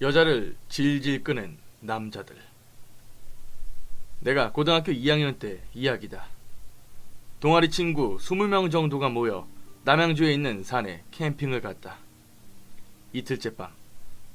여자를 질질 끄는 남자들. 내가 고등학교 2학년 때 이야기다. 동아리 친구 20명 정도가 모여 남양주에 있는 산에 캠핑을 갔다. 이틀째 밤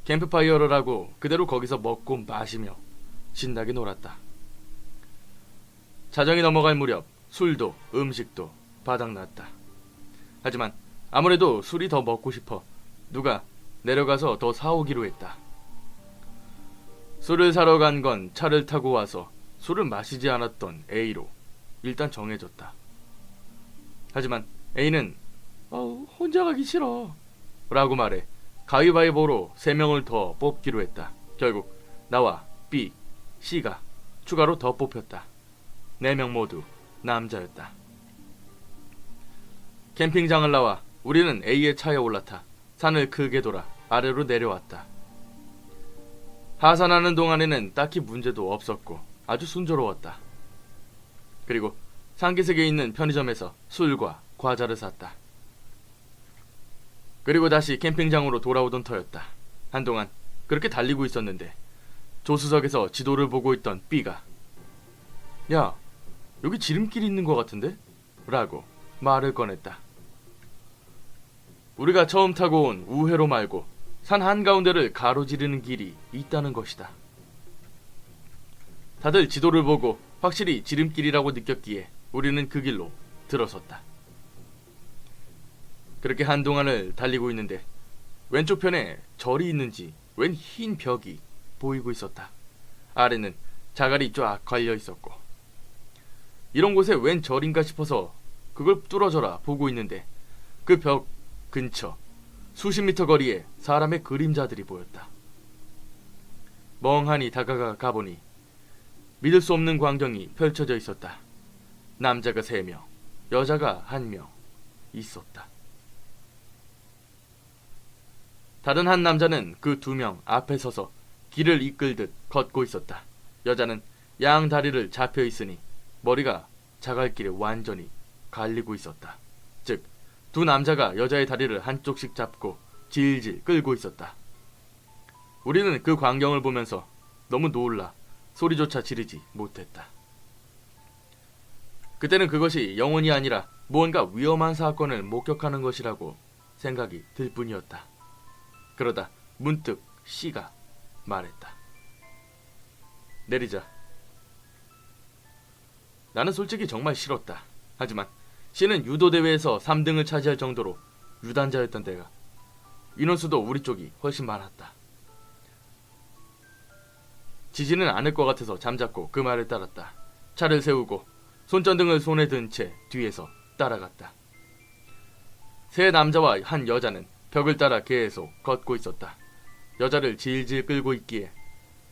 캠프파이어를 하고 그대로 거기서 먹고 마시며 신나게 놀았다. 자정이 넘어갈 무렵 술도 음식도 바닥났다. 하지만 아무래도 술이 더 먹고 싶어 누가 내려가서 더 사오기로 했다. 술을 사러 간 건 차를 타고 와서 술을 마시지 않았던 A로 일단 정해졌다. 하지만 A는 혼자 가기 싫어 라고 말해 가위바위보로 3명을 더 뽑기로 했다. 결국 나와 B, C가 추가로 더 뽑혔다. 4명 모두 남자였다. 캠핑장을 나와 우리는 A의 차에 올라타 산을 크게 돌아 아래로 내려왔다. 하산하는 동안에는 딱히 문제도 없었고 아주 순조로웠다. 그리고 상기석에 있는 편의점에서 술과 과자를 샀다. 그리고 다시 캠핑장으로 돌아오던 터였다. 한동안 그렇게 달리고 있었는데 조수석에서 지도를 보고 있던 B가 야, 여기 지름길이 있는 것 같은데? 라고 말을 꺼냈다. 우리가 처음 타고 온 우회로 말고 산 한가운데를 가로지르는 길이 있다는 것이다. 다들 지도를 보고 확실히 지름길이라고 느꼈기에 우리는 그 길로 들어섰다. 그렇게 한동안을 달리고 있는데 왼쪽 편에 절이 있는지 웬 흰 벽이 보이고 있었다. 아래는 자갈이 쫙 걸려 있었고 이런 곳에 웬 절인가 싶어서 그걸 뚫어져라 보고 있는데 그 벽 근처 수십 미터 거리에 사람의 그림자들이 보였다. 멍하니 다가가 가보니 믿을 수 없는 광경이 펼쳐져 있었다. 남자가 3명, 여자가 1명 있었다. 다른 한 남자는 그 2명 앞에 서서 길을 이끌듯 걷고 있었다. 여자는 양 다리를 잡혀 있으니 머리가 자갈길에 완전히 갈리고 있었다. 즉, 2 남자가 여자의 다리를 한쪽씩 잡고 질질 끌고 있었다. 우리는 그 광경을 보면서 너무 놀라 소리조차 지르지 못했다. 그때는 그것이 영혼이 아니라 무언가 위험한 사건을 목격하는 것이라고 생각이 들 뿐이었다. 그러다 문득 C가 말했다. 내리자. 나는 솔직히 정말 싫었다. 하지만 C는 유도대회에서 3등을 차지할 정도로 유단자였던 데가 인원수도 우리 쪽이 훨씬 많았다. 지지는 않을 것 같아서 잠잡고 그 말을 따랐다. 차를 세우고 손전등을 손에 든 채 뒤에서 따라갔다. 3 남자와 1 여자는 벽을 따라 계속 걷고 있었다. 여자를 질질 끌고 있기에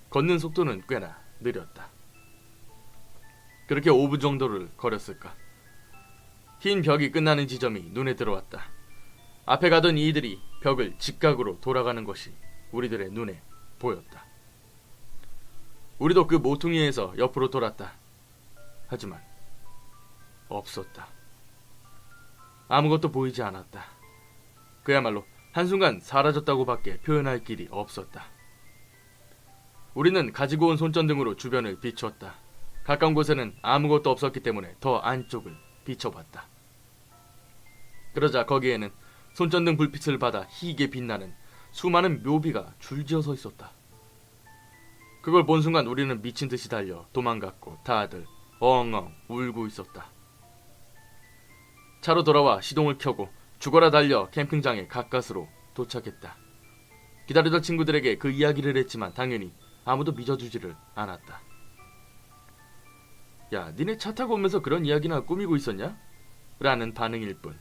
걷는 속도는 꽤나 느렸다. 그렇게 5분 정도를 걸었을까. 흰 벽이 끝나는 지점이 눈에 들어왔다. 앞에 가던 이들이 벽을 직각으로 돌아가는 것이 우리들의 눈에 보였다. 우리도 그 모퉁이에서 옆으로 돌았다. 하지만 없었다. 아무것도 보이지 않았다. 그야말로 한순간 사라졌다고 밖에 표현할 길이 없었다. 우리는 가지고 온 손전등으로 주변을 비추었다. 가까운 곳에는 아무것도 없었기 때문에 더 안쪽을 비춰봤다. 그러자 거기에는 손전등 불빛을 받아 희게 빛나는 수많은 묘비가 줄지어 서 있었다. 그걸 본 순간 우리는 미친 듯이 달려 도망갔고 다들 엉엉 울고 있었다. 차로 돌아와 시동을 켜고 죽어라 달려 캠핑장에 가까스로 도착했다. 기다리던 친구들에게 그 이야기를 했지만 당연히 아무도 믿어주지를 않았다. 야, 니네 차 타고 오면서 그런 이야기나 꾸미고 있었냐? 라는 반응일 뿐.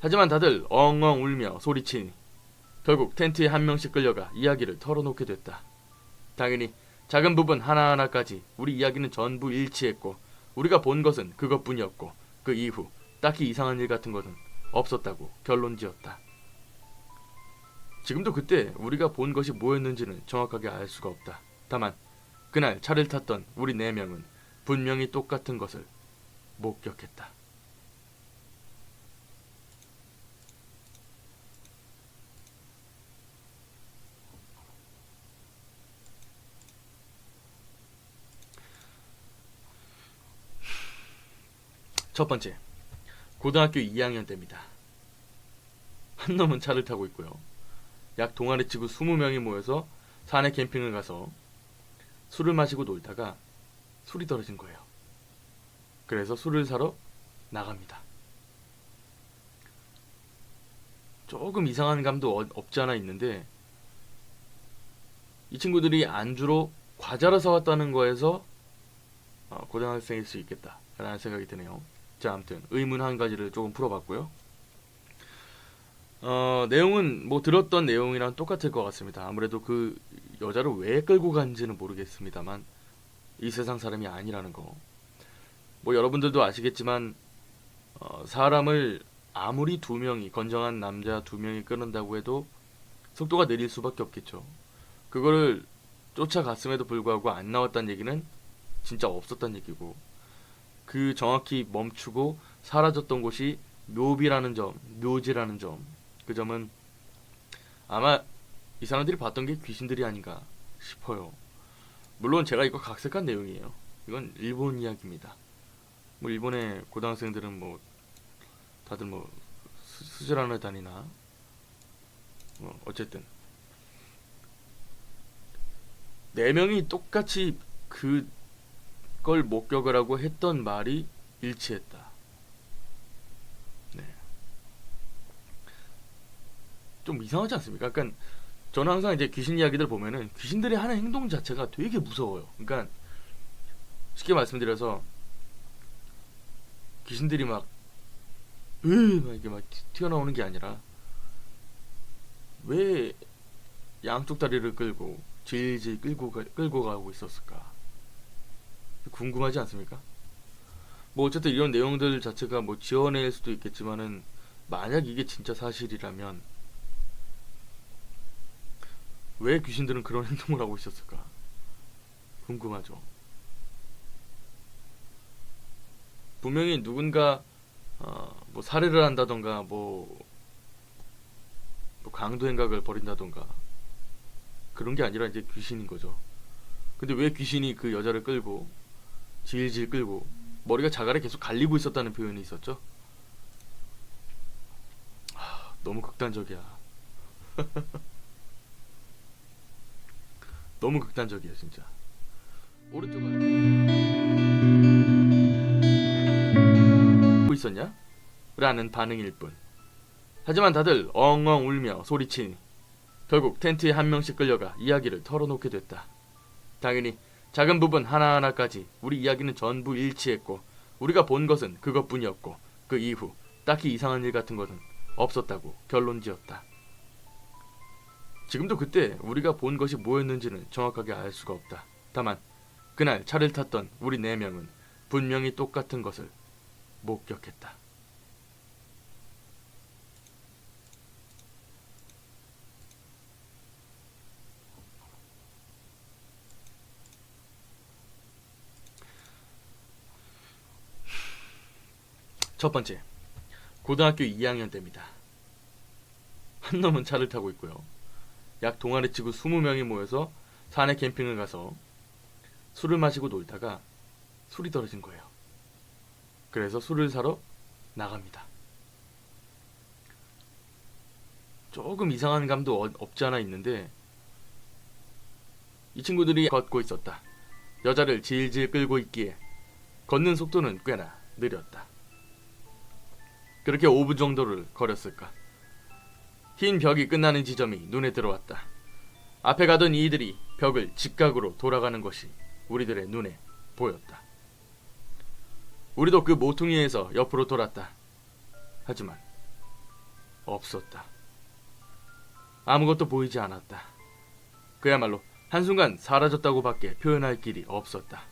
하지만 다들 엉엉 울며 소리치니 결국 텐트에 1명씩 끌려가 이야기를 털어놓게 됐다. 당연히 작은 부분 하나하나까지 우리 이야기는 전부 일치했고 우리가 본 것은 그것뿐이었고 그 이후 딱히 이상한 일 같은 것은 없었다고 결론지었다. 지금도 그때 우리가 본 것이 뭐였는지는 정확하게 알 수가 없다. 다만 그날 차를 탔던 우리 4명은 분명히 똑같은 것을 목격했다. 첫 번째, 고등학교 2학년 때입니다. 한 놈은 차를 타고 있고요. 약 동아리 치고 20명이 모여서 산에 캠핑을 가서 술을 마시고 놀다가 술이 떨어진 거예요. 그래서 술을 사러 나갑니다. 조금 이상한 감도 없지 않아 있는데, 이 친구들이 안주로 과자를 사왔다는 거에서 고등학생일 수 있겠다 라는 생각이 드네요. 자, 아무튼 의문 한 가지를 조금 풀어봤고요. 내용은 뭐 들었던 내용이랑 똑같을 것 같습니다. 아무래도 그 여자를 왜 끌고 간지는 모르겠습니다만 이 세상 사람이 아니라는 거. 뭐 여러분들도 아시겠지만 사람을 아무리 두 명이, 건장한 남자 두 명이 끊는다고 해도 속도가 느릴 수밖에 없겠죠. 그거를 쫓아갔음에도 불구하고 안 나왔다는 얘기는 진짜 없었다는 얘기고, 그 정확히 멈추고 사라졌던 곳이 묘비라는 점, 묘지라는 점, 그 점은 아마 이 사람들이 봤던 게 귀신들이 아닌가 싶어요. 물론 제가 이거 각색한 내용이에요. 이건 일본 이야기입니다. 뭐 일본의 고등학생들은 뭐 다들 뭐 수질환을 다니나 뭐 어쨌든 4명이 똑같이 그걸 목격을 하고 했던 말이 일치했다. 네. 좀 이상하지 않습니까? 그러니까 저는 항상 이제 귀신 이야기들 보면은 귀신들이 하는 행동 자체가 되게 무서워요. 그러니까 쉽게 말씀드려서 귀신들이 막 이렇게 막 튀어나오는 게 아니라 왜 양쪽 다리를 끌고 질질 끌고 가고 있었을까? 궁금하지 않습니까? 뭐 어쨌든 이런 내용들 자체가 뭐 지어낼 수도 있겠지만은 만약 이게 진짜 사실이라면 왜 귀신들은 그런 행동을 하고 있었을까? 궁금하죠. 분명히 누군가 뭐 살해를 한다던가 뭐 강도 행각을 벌인다던가 그런 게 아니라 이제 귀신인 거죠. 근데 왜 귀신이 그 여자를 끌고 질질 끌고 머리가 자갈에 계속 갈리고 있었다는 표현이 있었죠? 너무 극단적이야. 너무 극단적이야 진짜. 오른쪽은 뭐 있었냐? 라는 반응일 뿐. 하지만 다들 엉엉 울며 소리치니 결국 텐트에 한 명씩 끌려가 이야기를 털어놓게 됐다. 당연히 작은 부분 하나하나까지 우리 이야기는 전부 일치했고 우리가 본 것은 그것뿐이었고 그 이후 딱히 이상한 일 같은 것은 없었다고 결론지었다. 지금도 그때 우리가 본 것이 뭐였는지는 정확하게 알 수가 없다. 다만 그날 차를 탔던 우리 4명은 분명히 똑같은 것을 목격했다. 첫 번째, 고등학교 2학년 때입니다. 한 놈은 차를 타고 있고요. 약 동아리 치고 20명이 모여서 산에 캠핑을 가서 술을 마시고 놀다가 술이 떨어진 거예요. 그래서 술을 사러 나갑니다. 조금 이상한 감도 없지 않아 있는데, 이 친구들이 걷고 있었다. 여자를 질질 끌고 있기에 걷는 속도는 꽤나 느렸다. 그렇게 5분 정도를 걸었을까. 흰 벽이 끝나는 지점이 눈에 들어왔다. 앞에 가던 이들이 벽을 직각으로 돌아가는 것이 우리들의 눈에 보였다. 우리도 그 모퉁이에서 옆으로 돌았다. 하지만 없었다. 아무것도 보이지 않았다. 그야말로 한순간 사라졌다고 밖에 표현할 길이 없었다.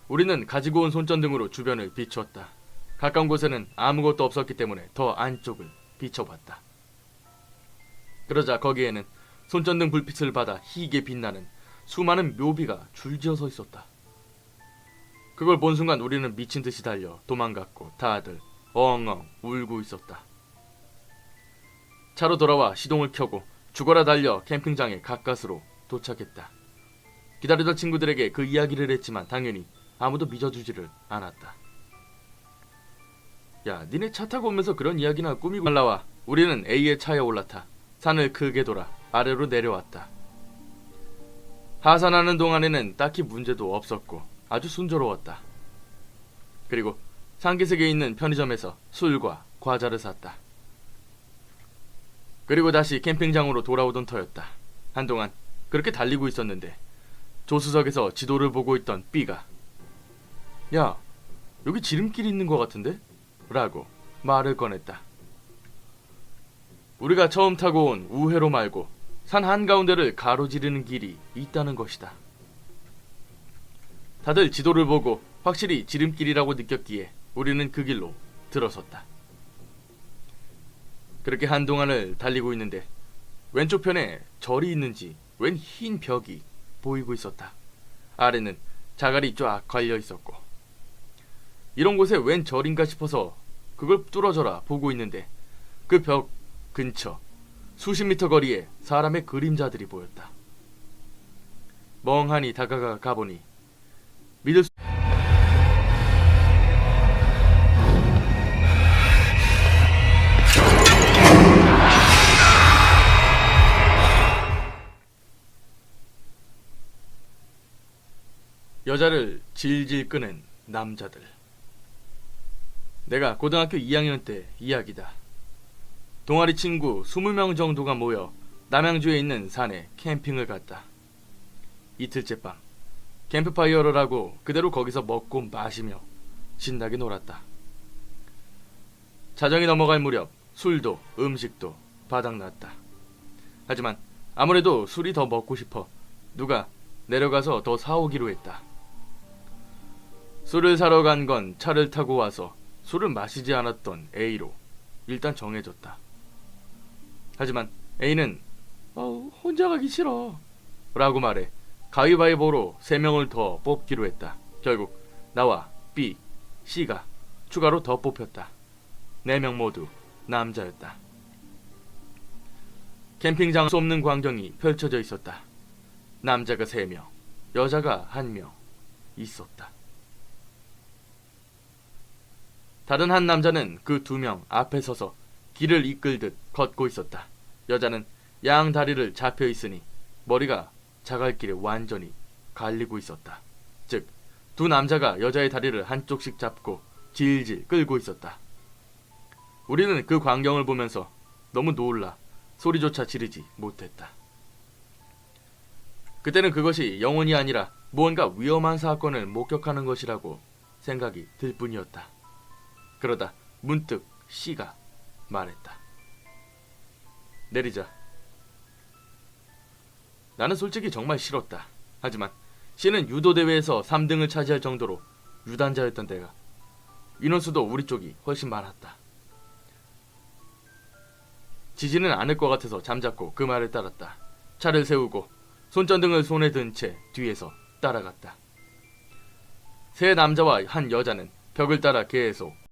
우리는 가지고 온 손전등으로 주변을 비추었다. 가까운 곳에는 아무것도 없었기 때문에 더 안쪽을 비춰봤다. 그러자 거기에는 손전등 불빛을 받아 희게 빛나는 수많은 묘비가 줄지어 서 있었다. 그걸 본 순간 우리는 미친 듯이 달려 도망갔고 다들 엉엉 울고 있었다. 차로 돌아와 시동을 켜고 죽어라 달려 캠핑장에 가까스로 도착했다. 기다리던 친구들에게 그 이야기를 했지만 당연히 아무도 믿어주지를 않았다. 야, 니네 차 타고 오면서 그런 이야기나 꾸미고 날라와. 우리는 A의 차에 올라타 산을 크게 돌아 아래로 내려왔다. 하산하는 동안에는 딱히 문제도 없었고 아주 순조로웠다. 그리고 상기석에 있는 편의점에서 술과 과자를 샀다. 그리고 다시 캠핑장으로 돌아오던 터였다. 한동안 그렇게 달리고 있었는데 조수석에서 지도를 보고 있던 B가 야, 여기 지름길이 있는 것 같은데? 라고 말을 꺼냈다. 우리가 처음 타고 온 우회로 말고 산 한가운데를 가로지르는 길이 있다는 것이다. 다들 지도를 보고 확실히 지름길이라고 느꼈기에 우리는 그 길로 들어섰다. 그렇게 한동안을 달리고 있는데 왼쪽 편에 절이 있는지 웬 흰 벽이 보이고 있었다. 아래는 자갈이 쫙 걸려 있었고 이런 곳에 웬 절인가 싶어서 그걸 뚫어져라 보고 있는데 그 벽 근처 수십 미터 거리에 사람의 그림자들이 보였다. 멍하니 다가가 가보니 믿을 수 여자를 질질 끄는 남자들. 내가 고등학교 2학년 때 이야기다. 동아리 친구 20명 정도가 모여 남양주에 있는 산에 캠핑을 갔다. 이틀째 밤 캠프파이어를 하고 그대로 거기서 먹고 마시며 신나게 놀았다. 자정이 넘어갈 무렵 술도 음식도 바닥났다. 하지만 아무래도 술이 더 먹고 싶어 누가 내려가서 더 사오기로 했다. 술을 사러 간 건 차를 타고 와서 술을 마시지 않았던 A로 일단 정해졌다. 하지만 A는 혼자 가기 싫어 라고 말해 가위바위보로 3명을 더 뽑기로 했다. 결국 나와 B, C가 추가로 더 뽑혔다. 4명 모두 남자였다. 캠핑장 수 없는 광경이 펼쳐져 있었다. 남자가 3명, 여자가 1명 있었다. 다른 한 남자는 그 2명 앞에 서서 길을 이끌듯 걷고 있었다. 여자는 양 다리를 잡혀 있으니 머리가 자갈길에 완전히 갈리고 있었다. 즉, 2 남자가 여자의 다리를 한쪽씩 잡고 질질 끌고 있었다. 우리는 그 광경을 보면서 너무 놀라 소리조차 지르지 못했다. 그때는 그것이 영혼이 아니라 무언가 위험한 사건을 목격하는 것이라고 생각이 들 뿐이었다. 그러다 문득 C가 말했다. 내리자. 나는 솔직히 정말 싫었다. 하지만 C는 유도대회에서 3등을 차지할 정도로 유단자였던 때가 인원수도 우리 쪽이 훨씬 많았다. 지지는 않을 것 같아서 잠잡고 그 말을 따랐다. 차를 세우고 손전등을 손에 든 채 뒤에서 따라갔다. 3 남자와 1 여자는 벽을 따라 계속